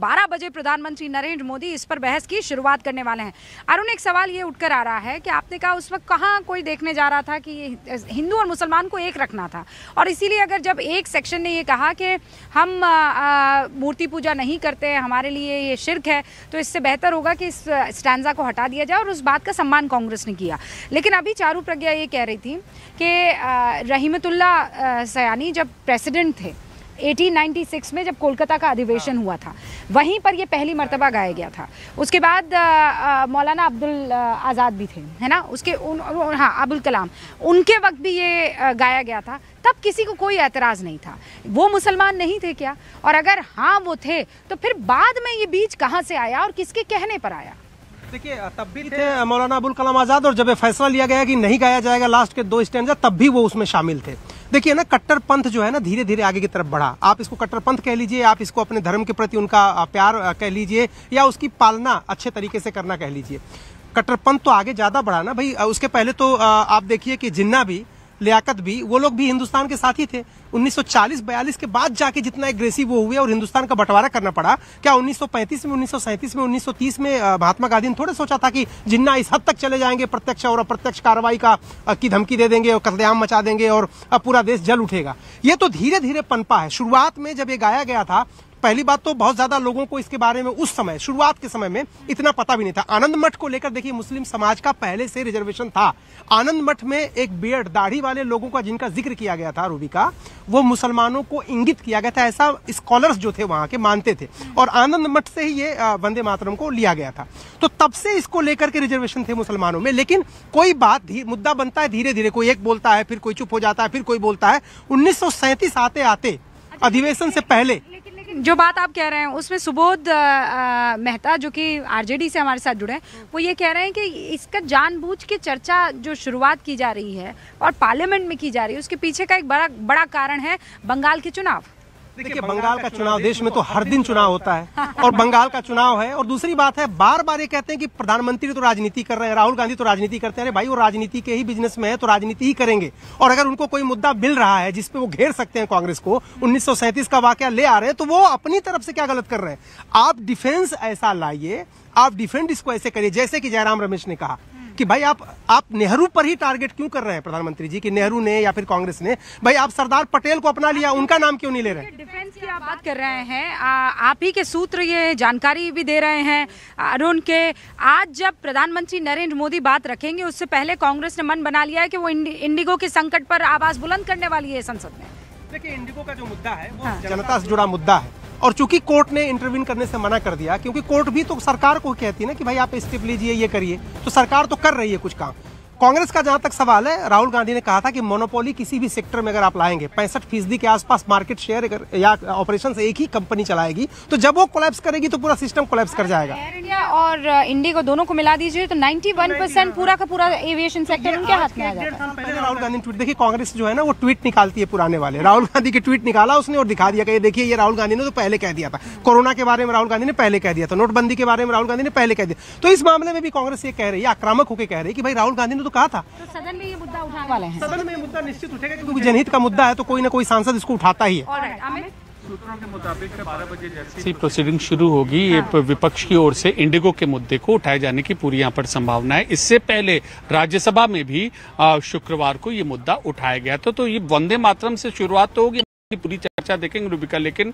12 बजे प्रधानमंत्री नरेंद्र मोदी इस पर बहस की शुरुआत करने वाले हैं। अरुण, एक सवाल ये उठकर आ रहा है कि आपने कहा उस वक्त कहाँ कोई देखने जा रहा था कि हिंदू और मुसलमान को एक रखना था, और इसीलिए अगर जब एक सेक्शन ने ये कहा कि हम मूर्ति पूजा नहीं करते, हमारे लिए ये शिर्क है, तो इससे बेहतर होगा कि इस स्टैंजा को हटा दिया जाए, और उस बात का सम्मान कांग्रेस ने किया। लेकिन अभी चारू प्रज्ञा ये कह रही थी कि रहीमतुल्लाह सयानी जब प्रेसिडेंट थे 1896 में, जब कोलकाता का अधिवेशन हुआ था, वहीं पर ये पहली मर्तबा गाया गया था। उसके बाद मौलाना अब्दुल आज़ाद भी थे, है ना, उसके हाँ, अबुल कलाम, उनके वक्त भी ये गाया गया था। तब किसी को कोई एतराज़ नहीं था। वो मुसलमान नहीं थे क्या? और अगर हाँ वो थे, तो फिर बाद में ये बीच कहाँ से आया और किसके कहने पर आया? देखिए, तब भी थे मौलाना अबुल कलाम आज़ाद, और जब ये फैसला लिया गया कि नहीं गाया जाएगा लास्ट के 2 स्टैंजा, तब भी वो उसमें शामिल थे। देखिए ना, कट्टर पंथ जो है ना, धीरे धीरे आगे की तरफ बढ़ा। आप इसको कट्टर पंथ कह लीजिए, आप इसको अपने धर्म के प्रति उनका प्यार कह लीजिए, या उसकी पालना अच्छे तरीके से करना कह लीजिए। कट्टर पंथ तो आगे ज्यादा बढ़ा ना भाई। उसके पहले तो आप देखिए कि जिन्ना भी, लियाकत भी, वो लोग भी हिंदुस्तान के साथ ही थे। 1940-42 के बाद जाके जितना एग्रेसिव वो हुए और हिंदुस्तान का बंटवारा करना पड़ा, क्या 1935 में, 1937 में, 1930 में महात्मा गांधी ने थोड़े सोचा था कि जिन्ना इस हद तक चले जाएंगे, प्रत्यक्ष और अप्रत्यक्ष कार्रवाई की धमकी दे देंगे और कत्लेआम मचा देंगे और पूरा देश जल उठेगा। ये तो धीरे धीरे पनपा है। शुरुआत में जब ये गाया गया था, पहली बात तो बहुत ज्यादा लोगों को इसके बारे में उस समय, शुरुआत के समय में इतना पता भी नहीं था। आनंद मठ को लेकर देखिए, मुस्लिम समाज का पहले से रिजर्वेशन था। आनंद मठ में एक बियर्ड, दाढ़ी वाले लोगों का जिनका जिक्र किया गया था, रूबी का, वो मुसलमानों को इंगित किया गया था, ऐसा स्कॉलर्स जो थे वहां के मानते थे, और आनंद मठ से ही ये वंदे मातरम को लिया गया था। तो तब से इसको लेकर के रिजर्वेशन थे मुसलमानों में। लेकिन कोई बात मुद्दा बनता है धीरे धीरे, कोई एक बोलता है, फिर कोई चुप हो जाता है, फिर कोई बोलता है। 1937 आते आते अधिवेशन से पहले जो बात आप कह रहे हैं उसमें सुबोध मेहता, जो कि आरजेडी से हमारे साथ जुड़े हैं, वो ये कह रहे हैं कि इसका जानबूझ के चर्चा जो शुरुआत की जा रही है और पार्लियामेंट में की जा रही है, उसके पीछे का एक बड़ा कारण है बंगाल के चुनाव। देखिए, बंगाल का चुनाव, देश में तो हर दिन चुनाव होता है, और बंगाल का चुनाव है। और दूसरी बात है, बार बार ये कहते हैं कि प्रधानमंत्री तो राजनीति कर रहे हैं, राहुल गांधी तो राजनीति करते हैं। अरे भाई, वो राजनीति के ही बिजनेस में है, तो राजनीति ही करेंगे। और अगर उनको कोई मुद्दा मिल रहा है जिसपे वो घेर सकते हैं कांग्रेस को, 1937 का वाकया ले आ रहे हैं, तो वो अपनी तरफ से क्या गलत कर रहे हैं? आप डिफेंस ऐसा लाइए, आप डिफेंड इसको ऐसे करिए, जैसे कि जयराम रमेश ने कहा कि भाई आप नेहरू पर ही टारगेट क्यों कर रहे हैं प्रधानमंत्री जी, कि नेहरू ने या फिर कांग्रेस ने? भाई, आप सरदार पटेल को अपना लिया, उनका नाम क्यों नहीं ले रहे हैं? डिफेंस की आप बात कर रहे हैं, आप ही के सूत्र ये जानकारी भी दे रहे हैं अरुण के। आज जब प्रधानमंत्री नरेंद्र मोदी बात रखेंगे, उससे पहले कांग्रेस ने मन बना लिया है कि वो इंडिगो के संकट पर आवाज बुलंद करने वाली है संसद में। देखिए, इंडिगो का जो मुद्दा है वो जनता से जुड़ा मुद्दा है, और चूंकि कोर्ट ने इंटरवीन करने से मना कर दिया, क्योंकि कोर्ट भी तो सरकार को कहती है ना कि भाई आप स्टेप लीजिए, ये करिए, तो सरकार तो कर रही है कुछ काम। कांग्रेस का जहां तक सवाल है, राहुल गांधी ने कहा था कि मोनोपोली किसी भी सेक्टर में अगर आप लाएंगे, 65% के आसपास मार्केट शेयर या ऑपरेशन से एक ही कंपनी चलाएगी, तो जब वो कोलैप्स करेगी तो पूरा सिस्टम कोलैप्स कर जाएगा। एयर इंडिया और इंडिगो दोनों को मिला दीजिए तो 91% पूरा का पूरा एविएशन सेक्टर उनके हाथ में आ जाता है। पहले राहुल गांधी ने ट्वीट, देखिए कांग्रेस जो है ना, वो ट्वीट निकालती है पुराने वाले। राहुल गांधी के ट्वीट निकाला उसने और दिखा दिया कि देखिए, ये राहुल गांधी ने तो पहले कह दिया था, कोरोना के बारे में राहुल गांधी ने पहले कह दिया था, नोटबंदी के बारे में राहुल गांधी ने पहले कह दिया। तो इस मामले में भी कांग्रेस ये कह रही है, आक्रामक होकर कह रही है कि भाई राहुल गांधी ने तो कहा था। सदन में ये मुद्दा उठाने वाले हैं। सदन में ये मुद्दा निश्चित उठेगा, क्योंकि जनहित का मुद्दा है, तो कोई ना कोई सांसद इसको उठाता ही है। सूत्रों के मुताबिक 12 बजे जैसी प्रोसीडिंग शुरू होगी, ये विपक्ष की ओर से इंडिगो के मुद्दे को उठाए जाने की पूरी यहाँ पर संभावना है। इससे पहले राज्यसभा में भी शुक्रवार को ये मुद्दा उठाया गया था। तो ये वंदे मातरम से शुरुआत तो होगी, पूरी चर्चा देखेंगे रूबिका, लेकिन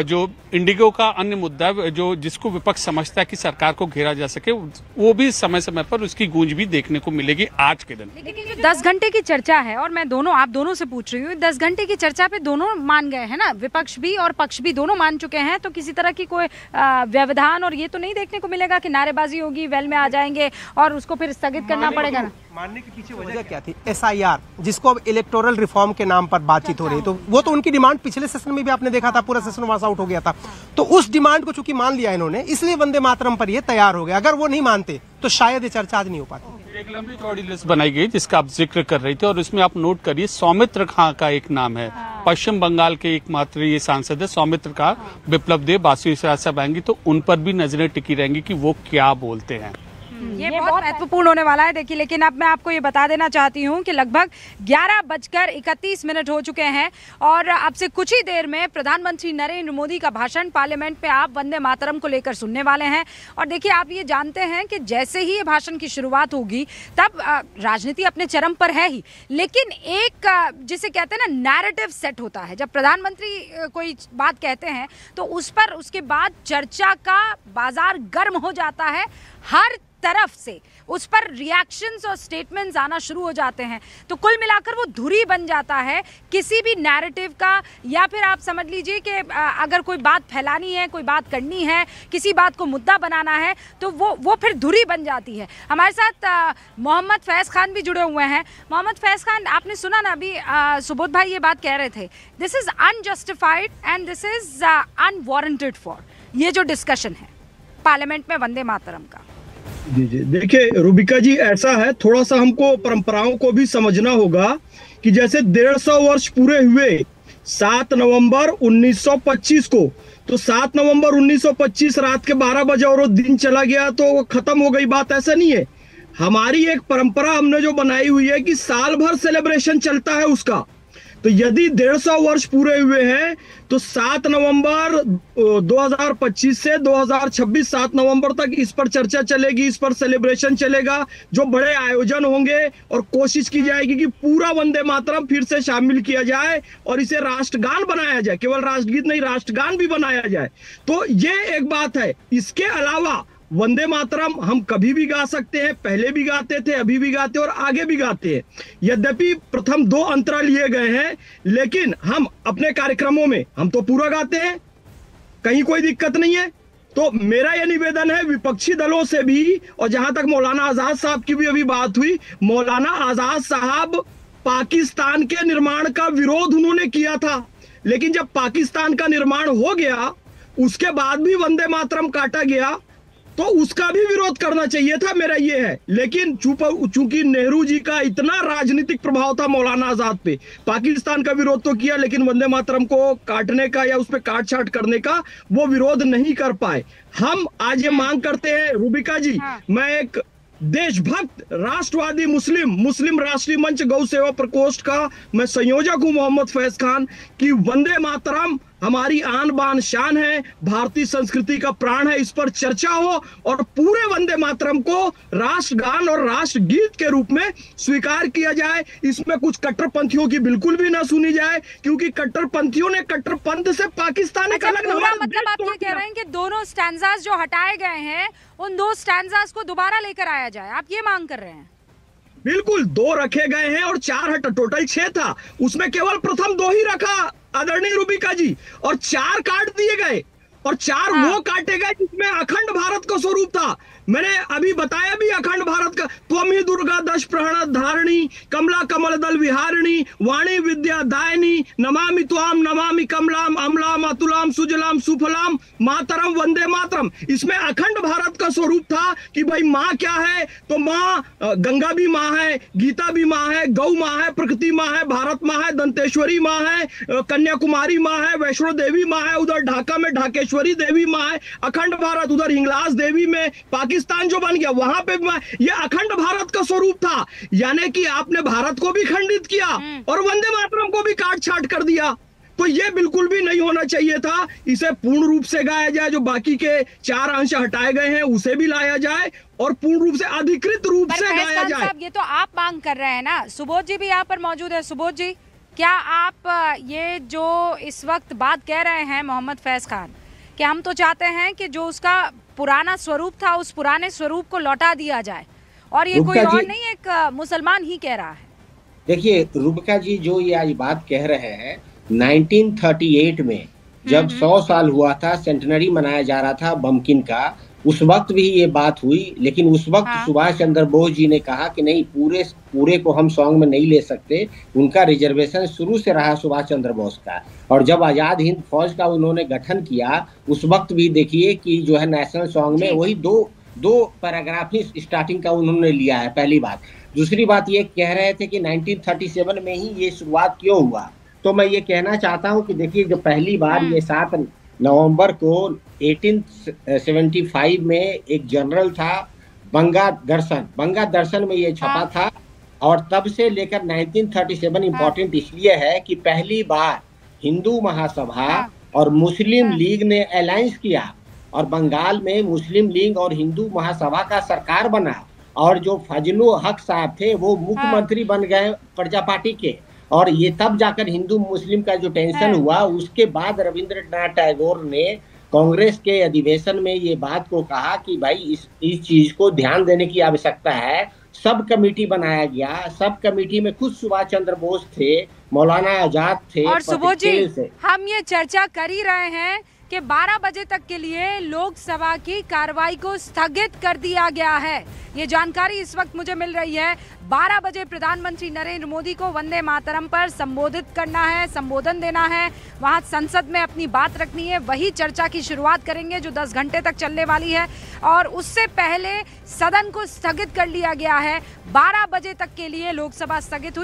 जो इंडिगो का अन्य मुद्दा जो जिसको विपक्ष समझता है कि सरकार को घेरा जा सके, वो भी समय समय पर उसकी गूंज भी देखने को मिलेगी आज के दिन। लेकिन जो 10 घंटे की चर्चा है, और मैं आप दोनों से पूछ रही हूँ, 10 घंटे की चर्चा पे दोनों मान गए हैं ना, विपक्ष भी और पक्ष भी दोनों मान चुके हैं, तो किसी तरह की कोई व्यवधान और ये तो नहीं देखने को मिलेगा कि नारेबाजी होगी, वेल में आ जाएंगे और उसको फिर स्थगित करना पड़ेगा ना? मानने के पीछे वजह क्या थी? SIR, जिसको अब इलेक्टोरल रिफॉर्म के नाम पर बातचीत हो रही है, तो वो तो उनकी डिमांड पिछले सेशन में भी आपने देखा था, पूरा सेशन वॉश आउट हो गया था। तो उस डिमांड को चूंकि मान लिया इन्होंने, इसलिए वंदे मातरम पर ये तैयार हो गया। अगर वो नहीं मानते तो शायद ये चर्चा आज नहीं हो पाती। एक लंबी चौड़ी लिस्ट बनाई गई जिसका आप जिक्र कर रही थी, और इसमें आप नोट करिए सौमित्र खां का एक नाम है। पश्चिम बंगाल के एकमात्र ये सांसद है सौमित्र खां, बिप्लब देब, बासु साहब आएंगी, तो उन पर भी नजरें टिकी रहेंगी कि वो क्या बोलते हैं। ये बहुत महत्वपूर्ण होने वाला है। देखिए, लेकिन अब मैं आपको ये बता देना चाहती हूँ कि लगभग 11:31 हो चुके हैं और अब से कुछ ही देर में प्रधानमंत्री नरेंद्र मोदी का भाषण पार्लियामेंट में आप वंदे मातरम को लेकर सुनने वाले हैं। और देखिए, आप ये जानते हैं कि जैसे ही ये भाषण की शुरुआत होगी तब राजनीति अपने चरम पर है ही, लेकिन एक जिसे कहते हैं ना नैरेटिव सेट होता है। जब प्रधानमंत्री कोई बात कहते हैं तो उस पर उसके बाद चर्चा का बाजार गर्म हो जाता है, हर तरफ से उस पर रिएक्शंस और स्टेटमेंट्स आना शुरू हो जाते हैं। तो कुल मिलाकर वो धुरी बन जाता है किसी भी नैरेटिव का, या फिर आप समझ लीजिए कि अगर कोई बात फैलानी है, कोई बात करनी है, किसी बात को मुद्दा बनाना है तो वो फिर धुरी बन जाती है। हमारे साथ मोहम्मद फैज़ खान भी जुड़े हुए हैं। मोहम्मद फैज़ खान, आपने सुना ना अभी सुबोध भाई ये बात कह रहे थे, this is unjustified and this is unwarranted for ये जो डिस्कशन है पार्लियामेंट में वंदे मातरम का। जी जी, देखिए रूबिका जी, ऐसा है, थोड़ा सा हमको परंपराओं को भी समझना होगा कि जैसे 150 वर्ष पूरे हुए 7 नवंबर 1925 को, तो 7 नवंबर 1925 रात के 12 बजे और वो दिन चला गया तो वो खत्म हो गई बात, ऐसा नहीं है। हमारी एक परंपरा हमने जो बनाई हुई है कि साल भर सेलिब्रेशन चलता है उसका। तो यदि 150 वर्ष पूरे हुए हैं तो 7 नवंबर 2025 से 2026 7 नवंबर तक इस पर चर्चा चलेगी, इस पर सेलिब्रेशन चलेगा, जो बड़े आयोजन होंगे और कोशिश की जाएगी कि पूरा वंदे मातरम फिर से शामिल किया जाए और इसे राष्ट्रगान बनाया जाए, केवल राष्ट्रगीत नहीं राष्ट्रगान भी बनाया जाए। तो ये एक बात है। इसके अलावा वंदे मातरम हम कभी भी गा सकते हैं, पहले भी गाते थे, अभी भी गाते और आगे भी गाते हैं। यद्यपि प्रथम 2 अंतरा लिए गए हैं, लेकिन हम अपने कार्यक्रमों में हम तो पूरा गाते हैं, कहीं कोई दिक्कत नहीं है। तो मेरा यह निवेदन है विपक्षी दलों से भी, और जहां तक मौलाना आजाद साहब की भी अभी बात हुई, मौलाना आजाद साहब पाकिस्तान के निर्माण का विरोध उन्होंने किया था, लेकिन जब पाकिस्तान का निर्माण हो गया उसके बाद भी वंदे मातरम काटा गया तो उसका भी विरोध करना चाहिए था, मेरा ये है। लेकिन चूंकि नेहरू जी का इतना राजनीतिक प्रभाव था मौलाना आजाद पे, पाकिस्तान का विरोध तो किया लेकिन वंदे मातरम को काटने का या उस पर काट छाट करने का वो विरोध नहीं कर पाए। हम आज ये मांग करते हैं रूबिका जी, मैं एक देशभक्त राष्ट्रवादी मुस्लिम राष्ट्रीय मंच गौ सेवा प्रकोष्ठ का मैं संयोजक हूं मोहम्मद फैज खान, कि वंदे मातरम हमारी आन बान शान है, भारतीय संस्कृति का प्राण है, इस पर चर्चा हो और पूरे वंदे मातरम को राष्ट्रगान और राष्ट्रगीत के रूप में स्वीकार किया जाए। इसमें कुछ कट्टरपंथियों की बिल्कुल भी ना सुनी जाए, क्योंकि कट्टरपंथियों ने कट्टरपंथ से पाकिस्तान एक अलग मतलब आप ये कह रहे हैं कि दोनों स्टैंजास जो हटाए गए हैं उन 2 स्टैंजास को दोबारा लेकर आया जाए, आप ये मांग कर रहे हैं? बिल्कुल, 2 रखे गए हैं और 4 हटा, टोटल 6 था, उसमें केवल प्रथम 2 ही रखा आदरणीय रूबिका जी, और 4 काट दिए गए और 4 वो काटे गए जिसमें अखंड भारत का स्वरूप था। मैंने अभी बताया भी अखंड भारत का, त्वमी दुर्गा 10 प्रहण धारिणी, कमला कमल दल विहारिणी, वाणी विद्या दायनी, नमामि त्वाम नमामि कमलाम अमलाम अतुलाम सुजलाम सुफलाम मातरम वंदे मातरम। इसमें अखंड भारत का स्वरूप था कि भाई माँ क्या है, तो माँ गंगा भी माँ है, गीता भी माँ है, गौ माँ है, प्रकृति माँ है, भारत माँ है, दंतेश्वरी माँ है, कन्याकुमारी माँ है, वैष्णो देवी माँ है, उधर ढाका में ढाकेश्वरी देवी माँ है, अखंड भारत, उधर हिंगलाज देवी में पाकिस्तान जो बन गया वहां पे ये अखंड भारत का स्वरूप था। यानी कि आपने भारत को भी खंडित किया और वंदे मातरम को भी काट छाट कर दिया। तो ये बिल्कुल भी नहीं होना चाहिए था। इसे पूर्ण रूप से गाया जाए, जो बाकी के 4 अंश हटाए गए हैं उसे भी लाया जाए और पूर्ण रूप से अधिकृत रूप से गाया जाए। ये तो आप मांग कर रहे हैं ना। सुबोध जी भी यहाँ पर मौजूद है। सुबोध जी, क्या आप ये जो इस वक्त बात कह रहे हैं मोहम्मद फैज खान, कि हम तो चाहते हैं कि जो उसका पुराना स्वरूप था उस पुराने स्वरूप को लौटा दिया जाए, और ये कोई और नहीं एक मुसलमान ही कह रहा है? देखिए रूबिका जी, जो ये आज बात कह रहे हैं, 1938 में जब 100 साल हुआ था, सेंटनरी मनाया जा रहा था बम्किन का, उस वक्त भी ये बात हुई, लेकिन उस वक्त सुभाष चंद्र बोस जी ने कहा कि नहीं, पूरे को हम सॉन्ग में नहीं ले सकते। उनका रिजर्वेशन शुरू से रहा सुभाष चंद्र बोस का, और जब आजाद हिंद फौज का उन्होंने गठन किया उस वक्त भी देखिए कि जो है नेशनल सॉन्ग में वही दो पैराग्राफ ही स्टार्टिंग का उन्होंने लिया है, पहली बात। दूसरी बात ये कह रहे थे कि 1937 में ही ये शुरुआत क्यों हुआ, तो मैं ये कहना चाहता हूँ कि देखिए, जो पहली बार ये 7 नवंबर को 1875 में एक जनरल था बंगा दर्शन में ये छपा था। और तब से लेकर 1937 इंपॉर्टेंट इसलिए है कि पहली बार हिंदू महासभा और मुस्लिम लीग ने अलायंस किया और बंगाल में मुस्लिम लीग और हिंदू महासभा का सरकार बना। और जो फजलो हक साहब थे वो मुख्यमंत्री बन गए प्रजा पार्टी के। और ये तब जाकर हिंदू मुस्लिम का जो टेंशन हुआ, उसके बाद रविंद्रनाथ टैगोर ने कांग्रेस के अधिवेशन में ये बात को कहा कि भाई इस चीज को ध्यान देने की आवश्यकता है। सब कमेटी बनाया गया। सब कमेटी में खुद सुभाष चंद्र बोस थे, मौलाना आजाद थे। और सुबोध जी, हम ये चर्चा कर ही रहे हैं कि 12 बजे तक के लिए लोकसभा की कार्रवाई को स्थगित कर दिया गया है। ये जानकारी इस वक्त मुझे मिल रही है। 12 बजे प्रधानमंत्री नरेंद्र मोदी को वंदे मातरम पर संबोधित करना है, संबोधन देना है, वहां संसद में अपनी बात रखनी है। वही चर्चा की शुरुआत करेंगे जो 10 घंटे तक चलने वाली है। और उससे पहले सदन को स्थगित कर लिया गया है। 12 बजे तक के लिए लोकसभा स्थगित हुई।